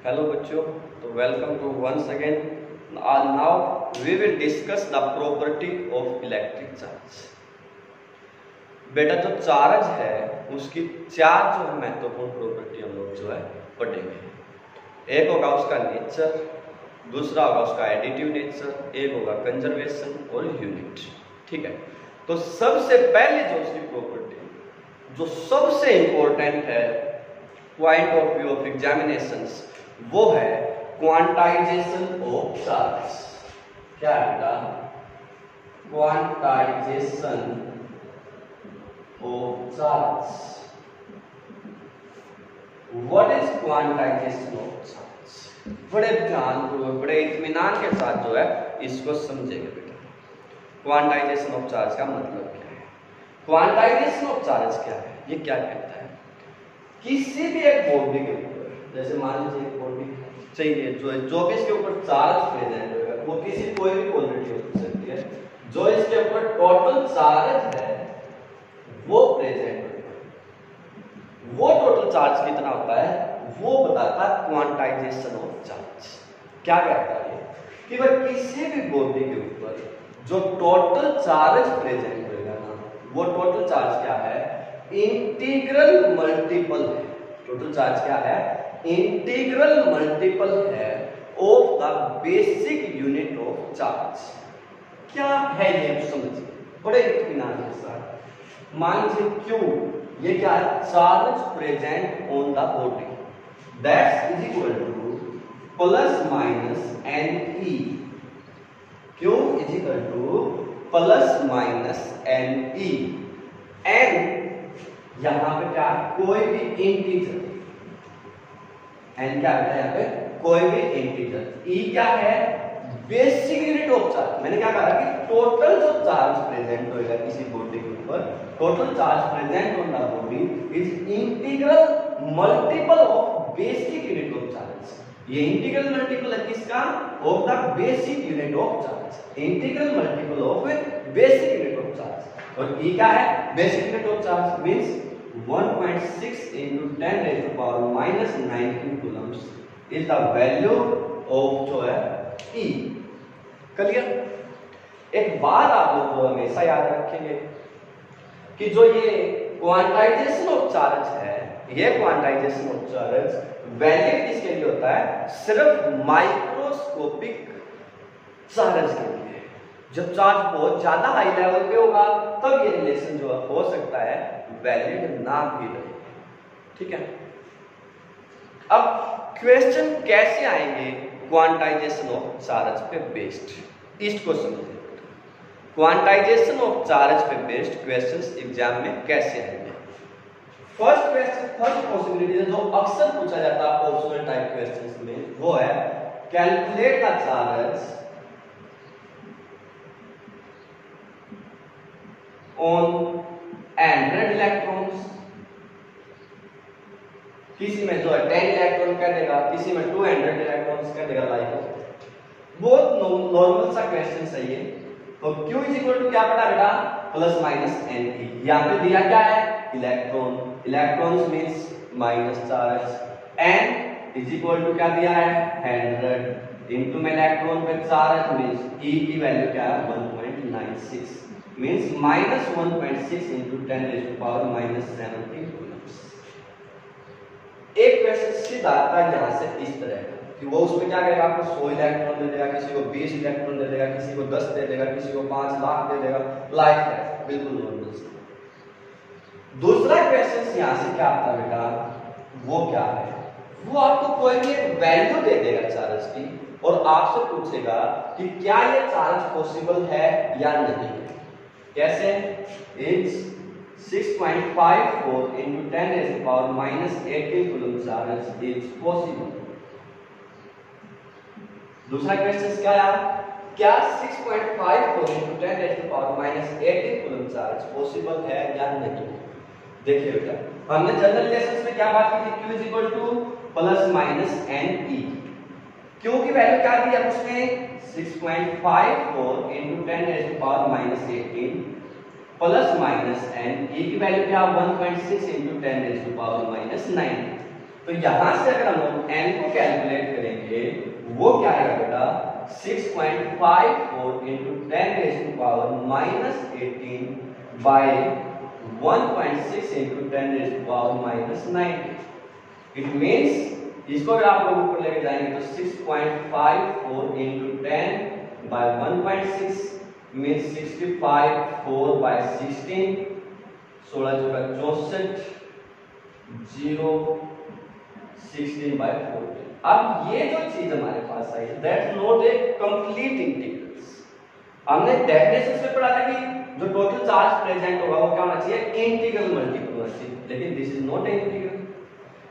Hello बच्चों, तो welcome to once again. Now we will discuss the property of electric charge. बेटा जो charge है उसकी चार जो है महत्वपूर्ण प्रॉपर्टी हम लोग जो है पढ़ेंगे। एक होगा उसका नेचर, दूसरा होगा उसका एडिटिव नेचर, एक होगा कंजर्वेशन और यूनिट। ठीक है, तो सबसे पहले जो उसकी प्रॉपर्टी जो सबसे इंपॉर्टेंट है point of view of examinations वो है क्वांटाइजेशन ऑफ चार्ज। क्या है बेटा? Quantization of charge. What is quantization of charge? बड़े ध्यानपूर्वक बड़े इत्मीनान के साथ जो है इसको समझेंगे बेटा। क्वांटाइजेशन ऑफ चार्ज का मतलब क्या है? क्वांटाइजेशन ऑफ चार्ज क्या है? ये क्या कहता है? किसी भी एक बॉडी के ऊपर, जैसे मान लीजिए एक बॉडी चाहिए जो भी इसके ऊपर चार्ज प्रेजेंट होगा वो किसी कोई भी क्वांटिटी हो सकती है, जो इसके ऊपर टोटल चार्ज है वो प्रेजेंट होगा। वो टोटल चार्ज कितना होता है वो बताता है क्वांटाइजेशन ऑफ चार्ज। क्या कहता है कि वह किसी भी बॉडी के ऊपर जो टोटल चार्ज प्रेजेंट होगा ना, वो टोटल चार्ज क्या है? इंटीग्रल मल्टीपल है। टोटल चार्ज क्या है? इंटीग्रल मल्टीपल है of the basic unit of charge. क्या है ये समझिए बड़े इत्मीनान के साथ। मान लीजिए क्यू, ये क्या है? Charge present on the body, that's is equal to plus minus N E. Q is equal to plus minus N E. N यहां पे क्या? कोई भी इंटीजर। एन क्या है यहाँ पे? कोई भी इंटीजर। ई क्या है? Basic unit of charge. मैंने क्या कहा कि टोटल जो चार्ज प्रेजेंट होगा किसी बॉडी के ऊपर, total charge present on the body is integral multiple of basic unit of charge. ये इंटीग्रल मल्टीपल है किसका? Of the basic unit of charge. Integral multiple of basic unit of charge. और ई क्या है? Basic unit of charge means 1.6 into 10 raised to power minus 19 coulombs is the value of जो है E। Clear? एक बात आप लोग को हमेशा याद रखेंगे कि जो ये क्वांटाइजेशन ऑफ चार्ज है, ये क्वांटाइजेशन ऑफ चार्ज वैलिड किसके लिए होता है? सिर्फ माइक्रोस्कोपिक चार्ज के लिए। जब चार्ज बहुत ज्यादा हाई लेवल पे होगा तब ये रिलेशन जो हो सकता है वैलिड ना भी रहे। ठीक है, अब क्वेश्चन कैसे आएंगे क्वांटाइजेशन ऑफ चार्ज पे बेस्ड, इसको समझिए। क्वांटाइजेशन ऑफ चार्ज पे बेस्ड क्वेश्चंस एग्जाम में कैसे आएंगे? फर्स्ट क्वेश्चन, फर्स्ट पॉसिबिलिटी जो अक्सर पूछा जाता है ऑप्शनल टाइप क्वेश्चंस में वो है calculate the charge on 100 electrons. किसी में जो है 10 इलेक्ट्रॉन कह देगा, किसी में 200 इलेक्ट्रॉन्स कह देगा। लाइक बहुत नॉर्मल सा क्वेश्चन सही है। तो Q इज इक्वल टू क्या पता बेटा? Plus minus N E. यहां पे दिया क्या है? Electron. Electrons means minus charge. N is equal to क्या दिया है? 100 इनटू में इलेक्ट्रॉन पे चार्ज मींस E की वैल्यू क्या है? 1.96 means minus 1.6 into 10 raised to power minus 17 coulombs। एक क्वेश्चन सीधा आता है यहां से इस तरह का कि वो उसमें क्या करेगा? आपको 100 इलेक्ट्रॉन दे देगा, किसी को 20 इलेक्ट्रॉन दे देगा, किसी को 10 दे देगा, किसी को 5 लाख दे देगा। लाइक है, बिल्कुल नॉर्मल। दूसरा क्वेश्चन यहां से क्या आता है बेटा? वो क्या है? वो आपको कोई भी एक वैल्यू दे देगा चार्ज की और आपसे पूछेगा कि क्या ये चार्ज पॉसिबल है या नहीं। कैसे? It's 6.54 into 10 raised to power minus 18 coulomb charge is possible। दूसरा क्वेश्चन क्या है? क्या 6.54 into 10 raised to power minus 18 coulomb charge possible है या नहीं? देखिए बेटा, हमने जनरल रिलेशंस में क्या बात की थी? Q is equal to plus minus N E. Q की वैल्यू क्या दी है उसने? 6.54 into 10 raised to power minus 18 plus minus N. E की वैल्यू क्या? 1.6 into 10 raised to power minus 9। तो यहां से अगर हम लोग n को कैलकुलेट वो क्या आएगा बेटा 6.54 into 10 raised to power minus 18 by 1.6 into 10 raised to power minus 90. It means इसको अगर आप लोग ऊपर लेके जाएंगे तो 6.54 into 10 by 1.6 means 65 4 by 16 16 चौका 64 0 16 by 14. अब ये जो चीज हमारे पास आई that's not a complete integrals. हमने डेफिनेशन में पढ़ा था कि जो टोटल चार्ज प्रेजेंट होगा वो क्या होना चाहिए इंटीग्रल मल्टीपल होना चाहिए, लेकिन this is not a integral.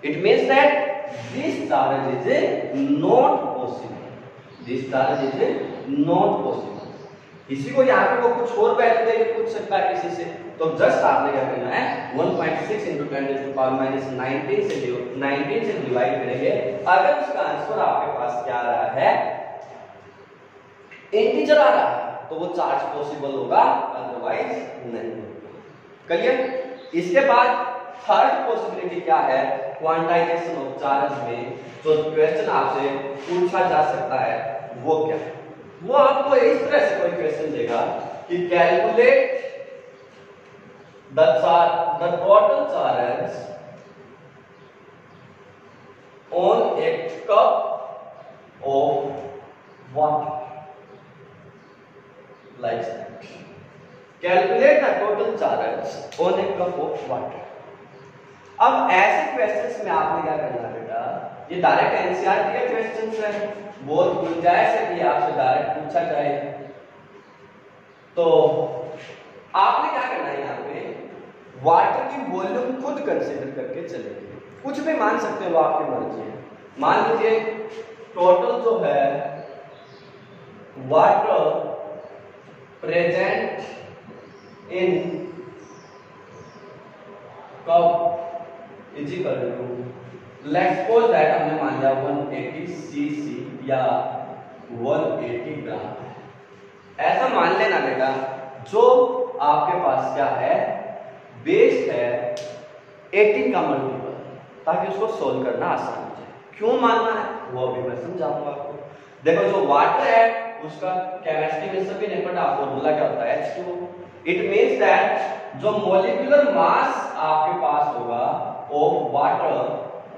It means that this charge is not possible, this charge is not possible. इसी को यहाँ पे वो कुछ और वैल्यू देके पूछ सकता है किसी से, तो जस्ट आपने क्या करना है 1.6 into 10 raised to power minus 19 से डिवाइड करेंगे। अगर उसका आंसर आपके पास क्या आ रहा है इंटीजर आ रहा है तो वो चार्ज पॉसिबल होगा, अदरवाइज नहीं होगा। क्लियर? इसके बाद थर्ड पॉसिबिलिटी क्या है क्वांटाइजेशन ऑफ चार्ज में, जो क्वेश्चन आपसे पूछा जा सकता है वो क्या है? वो आपको इस तरह से कोई क्वेश्चन देगा कि calculate the total charge on a cup of water, like that. Calculate the total charge on a cup of water. अब ऐसे क्वेश्चंस में आपने क्या करना है बेटा, ये डायरेक्ट एनसीईआरटी के क्वेश्चंस है, बहुत गुंजाइश है कि आपसे डायरेक्ट पूछा जाए, तो आपने क्या करना है यहाँ पे वाटर की वॉल्यूम खुद कंसीडर करके चलेंगे, कुछ भी मान सकते हो, वो आपकी मर्जी है। मान लीजिए टोटल जो है water present in cup is equal to, let's suppose that हमने मान लिया 180 सीसी या 180 ग्राम। ऐसा मान लेना बेटा जो आपके पास क्या है बेस है 18 का मल्टीपल, ताकि उसको सोल्व करना आसान हो जाए। क्यों मानना है वो अभी मैं समझाऊंगा आपको। देखो जो वाटर है उसका केमिस्ट्री में सभी ने पढ़ा, फॉर्मूला क्या होता है H2O। इट मींस दैट जो मॉलिक्यूलर मास आपके पास होगा ऑफ वाटर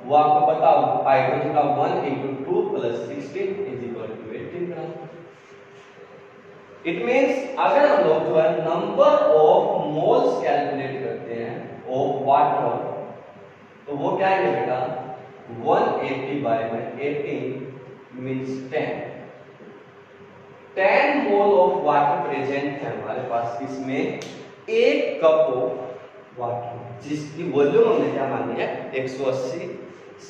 वो आपको पता होगा हाइड्रोजन का 1 into 2 plus 16 is equal to 18 gram. It means अगर हम लोग जो है नंबर ऑफ मोल्स कैलकुलेट करते हैं ऑफ वाटर, तो वो क्या है बेटा 180 by 18 means 10 mole of water present है हमारे पास इसमें, एक कप ऑफ वाटर जिसकी वॉल्यूम हमने क्या मानी है 180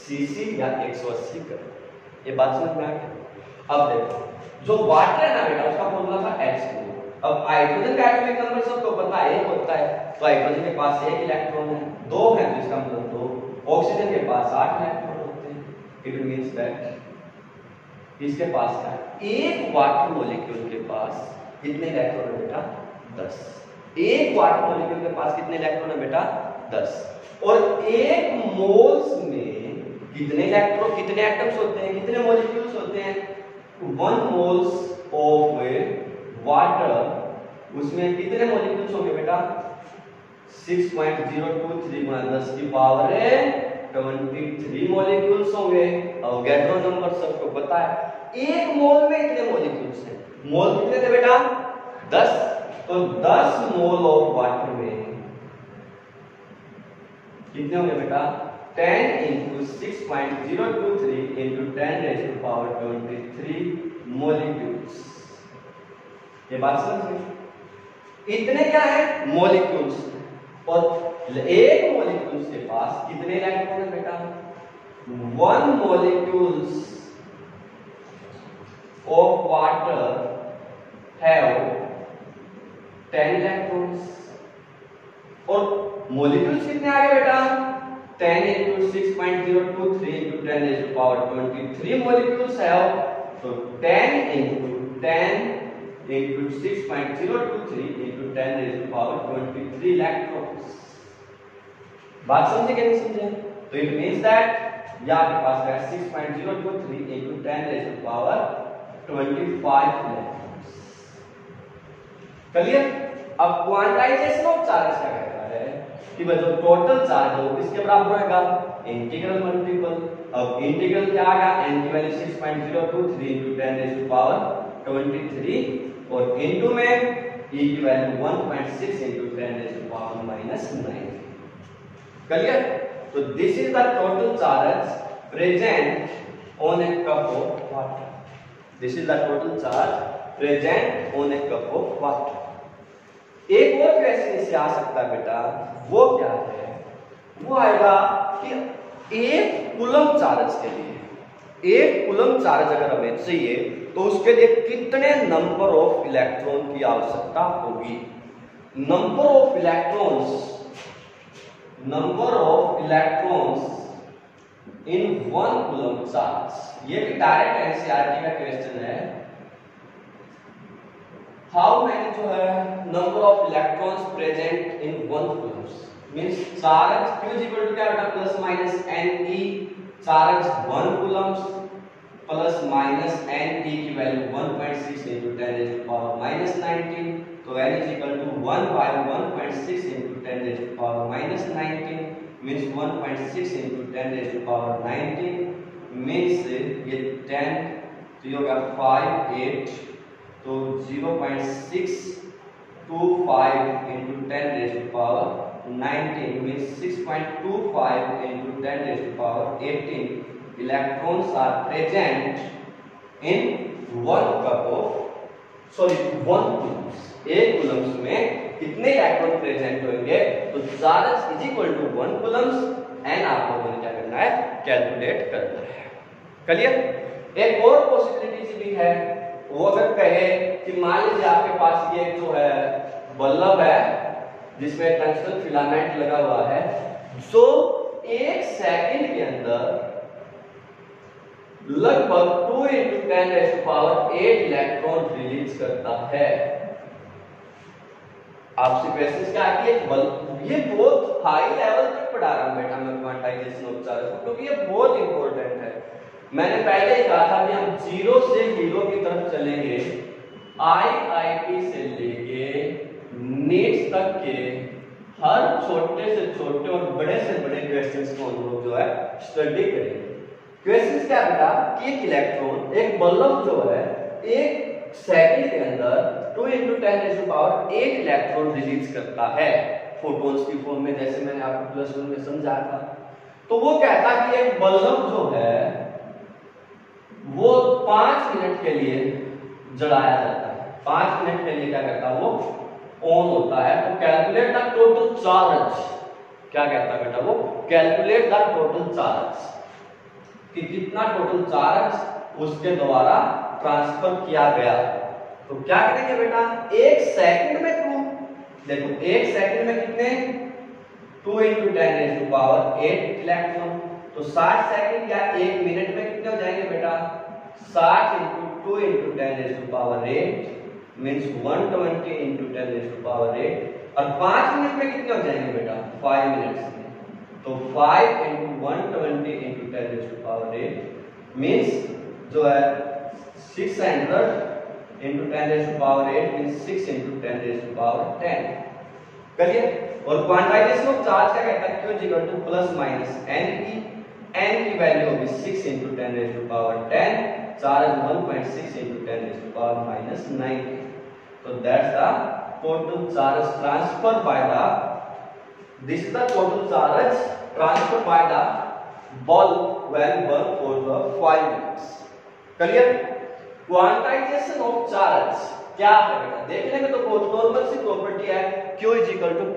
सीसी या 180 ग्राम। ये बात समझ में आ गई? अब देखो जो वाटर है ना बेटा उसका फॉर्मूला था H2O। अब हाइड्रोजन का एटॉमिक नंबर सबको पता है एक होता है, तो हाइड्रोजन के पास एक इलेक्ट्रॉन है, दो है तो इसका मतलब 2। ऑक्सीजन के पास 8 इलेक्ट्रॉन होते हैं। इट मींस दैट इसके पास क्या एक वाटर मॉलिक्यूल के पास कितने इलेक्ट्रॉन है बेटा 10। एक वाटर मॉलिक्यूल के पास कितने इलेक्ट्रॉन है बेटा 10। और एक मोल्स में कितने इलेक्ट्रॉन कितने एटम्स होते हैं, कितने मॉलिक्यूल्स होते हैं 1 मोल्स ऑफ वाटर, उसमें कितने मॉलिक्यूल्स होंगे बेटा 6.023 गुणा 10 की पावर 23 मॉलिक्यूल्स होंगे। अवोगाड्रो नंबर सबको पता है, एक मोल में इतने मॉलिक्यूल्स हैं। मोल कितने थे बेटा 10, तो 10 मोल ऑफ वाटर में कितने होंगे बेटा 10 into 6.023 into 10 raised to power 23 molecules। ये बात समझ? इतने क्या है मॉलिक्यूल्स, और एक मॉलिक्यूल्स के पास कितने इलेक्ट्रॉन है बेटा 1 molecules of water have 10 electrons। और मॉलिक्यूल्स कितने आ गए बेटा 10 into 6.023 into 10 raised to power 23 molecules have, so 10 into 10 into 6.023 into 10 raised to power 23 electrons। बात समझे कि नहीं समझे? तो इट मींस दैट यहाँ के पास है 6.023 into 10⁻25 क्लियर। अब क्वांटाइजेशन ऑफ चार्ज क्या कहता है कि जो टोटल चार्ज हो इसके बराबर होगा इंटीग्रल मल्टीपल। अब इंटीग्रल क्या आ गया, n की वैल्यू 6.023 × 10⁻23 और इनटू में e की वैल्यू 1.6 × 10⁻⁻9। क्लियर। तो this is the total charge present on A cup of water. This is the total charge present on A cup of water. एक और क्वेश्चन इससे आ सकता है बेटा, वो क्या है, वो आएगा कि एक कूलम चार्ज के लिए, एक कूलम चार्ज अगर हमें चाहिए तो उसके लिए कितने नंबर ऑफ इलेक्ट्रॉन की आवश्यकता होगी। Number of electrons in one coulomb charge, ये भी डायरेक्ट एनसीईआरटी का क्वेश्चन है। हाउ मैनी जो है number of electrons present in one coulombs means charge Q is equal to क्या बेटा plus minus Ne charge 1 coulombs plus minus Ne की value 1.6 × 10⁻⁻19 तो N is equal to 1/1.6 × 10⁻⁻19 means 1.6 × 10⁻19 means ये 10 तो ये होगा 5 8 तो 0.625 × 10⁻19 means 6.25 × 10⁻18 electrons are present in one coulombs। एक कूलम्स में कितने इलेक्ट्रॉन प्रेजेंट होंगे, तो charge is equal to 1 coulombs and आपको क्या करना है, कैलकुलेट करना है। क्लियर। एक और पॉसिबिलिटी भी है, वो अगर कहे कि मान लीजिए आपके पास ये जो है बल्ब है जिसमें टंगस्टन फिलामेंट लगा हुआ है, जो 1 सेकंड के अंदर लगभग 2 × 10⁸ इलेक्ट्रॉन रिलीज करता है। आपसे क्वेश्चन क्या है, ये बहुत हाई लेवल तक पढ़ा रहा हूं बेटा मैं क्वांटाइजेशन ऑफ चार्ज, क्योंकि ये बहुत इंपॉर्टेंट है। मैंने पहले ही कहा था कि हम जीरो से हीरो की तरफ चलेंगे। आईआईटी से लेके नीट्स तक के हर छोटे से छोटे और बड़े से बड़े क्वेश्चंस को हम लोग जो है स्टडी करेंगे। क्वेश्चंस क्या बेटा कि एक इलेक्ट्रॉन, एक बल्ब जो है 1 सेकंड के अंदर 2 × 10⁸ इलेक्ट्रॉन रिलीज करता है फोटॉन्स की फॉर्म में, जैसे मैंने आपको +1 में समझाया था। तो वो कहता है कि एक बल्ब जो है वो 5 मिनट के लिए जलाया जाता है, 5 मिनट के लिए क्या करता है वो ऑन होता है। तो कैलकुलेट द टोटल चार्ज, क्या कहता है बेटा वो, कैलकुलेट द टोटल चार्ज कि कितना टोटल चार्ज उसके द्वारा ट्रांसफर किया गया। तो क्या करेंगे बेटा, 1 सेकंड में 2, देखो 1 सेकंड में कितने 2 × 10⁸ इलेक्ट्रॉन, तो 60 सेकंड या 1 मिनट में कितने हो जाएंगे बेटा, 60 × 2 × 10⁸ मींस 120 × 10⁸। और 5 मिनट में कितने हो जाएंगे बेटा, 5 मिनट्स में, तो 5 × 120 × 10⁸ मींस जो है 600 × 10⁸ मींस 6 × 10⁻10। करिए। और क्वांटाइजेशन ऑफ चार्ज क्या कहता है, Q = ±Ne, n की वैल्यू होगी 6 × 10⁻10, चार्ज 1.6 × 10⁻⁻9। तो that's the total charge transfer by the, this is the total charge transfer by the bulb when burn for the 5 minutes. Clear. Quantization of charge क्या है बेटा, देखने में तो बहुत नॉर्मल सी प्रॉपर्टी है, Q =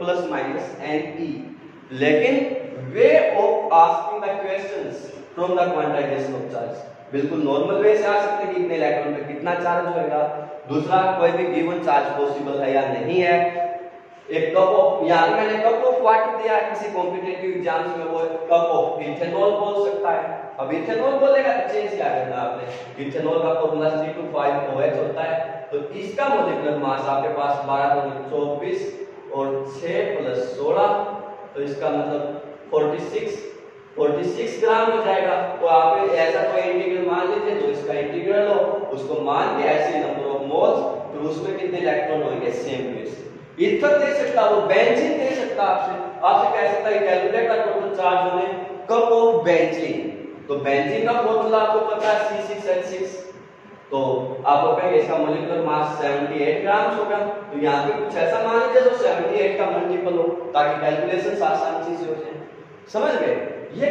±Ne, लेकिन way of asking the questions from the quantization of charge बिल्कुल नॉर्मल वे से आ सकते हैं कि इतने इलेक्ट्रॉन पे कितना चार्ज होएगा, दूसरा कोई भी गिवन चार्ज पॉसिबल है या नहीं है। एक कप ऑफ, यहाँ मैंने कप ऑफ वाटर दिया किसी कॉम्पिटिटिव एग्जाम्स में, वो कप ऑफ इथेनॉल बोल सकता है। अब इथेनॉल बोलेगा तो चेंज क्या करना आपने, इथेनॉल का फॉर्मूला C2H5OH होता है, तो इसका मॉलिक्यूलर मास आपके पास 12 × 24 और 6 + 16, तो इसका मतलब 46 ग्राम हो जाएगा। तो आप ऐसा कोई इंटीग्रल मान लीजिए जो इसका उसको मान के ऐसे नंबर ऑफ मोल्स, फिर उसमें कितने इलेक्ट्रॉन होंगे सेम टू सेम। ईथर दे सकता, वो बेंजीन दे सकता, आपसे कह सकता है calculate the total charge on A cup of benzene. तो बेंजीन का फॉर्मूला आपको पता है C6H6, तो आपको कहेंगे इसका मोलिकुलर मास 78 ग्राम होगा। तो यहाँ पे कुछ ऐसा मान लीजिए जो 78 का मल्टीपल हो, ताकि कैलकुलेशन आसानी से हो जाए। समझ गए? ये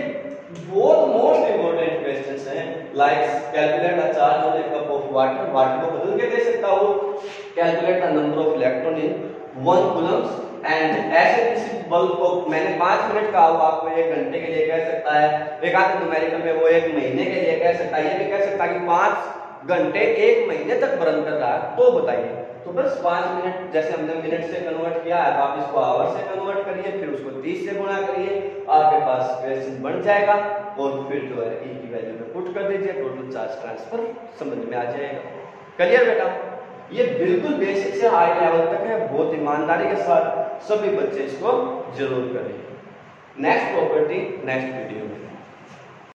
बहुत मोस्ट इंपोर्टेंट क्वेश्चंस हैं। Like calculate the charge on A cup of water, water को बदल के दे सकता हो, calculate the number of electron in 1 coulombs, and ऐसे किसी बल्ब को मैंने 5 मिनट का होगा, आपको 1 घंटे के लिए कह सकता है, एक आधे न्यूमेरिकल में वो 1 महीने के लिए कह सकता है, ये भी कह सकता है कि 5 घंटे 1 महीने तक बर्न कर रहा है, तो बताइए। तो बस 5 मिनट जैसे हमने मिनट से कन्वर्ट किया है, तो आप इसको आवर से कन्वर्ट करिए, फिर उसको 30 से गुणा करिए, आपके पास क्वेश्चन बन जाएगा, और फिर जो है E की वैल्यू में पुट कर दीजिए, टोटल चार्ज ट्रांसफर समझ में आ जाएगा। क्लियर बेटा? ये बिल्कुल बेसिक से हाई लेवल तक है, बहुत ईमानदारी के साथ सभी बच्चे इसको जरूर करें। नेक्स्ट प्रॉपर्टी नेक्स्ट वीडियो में।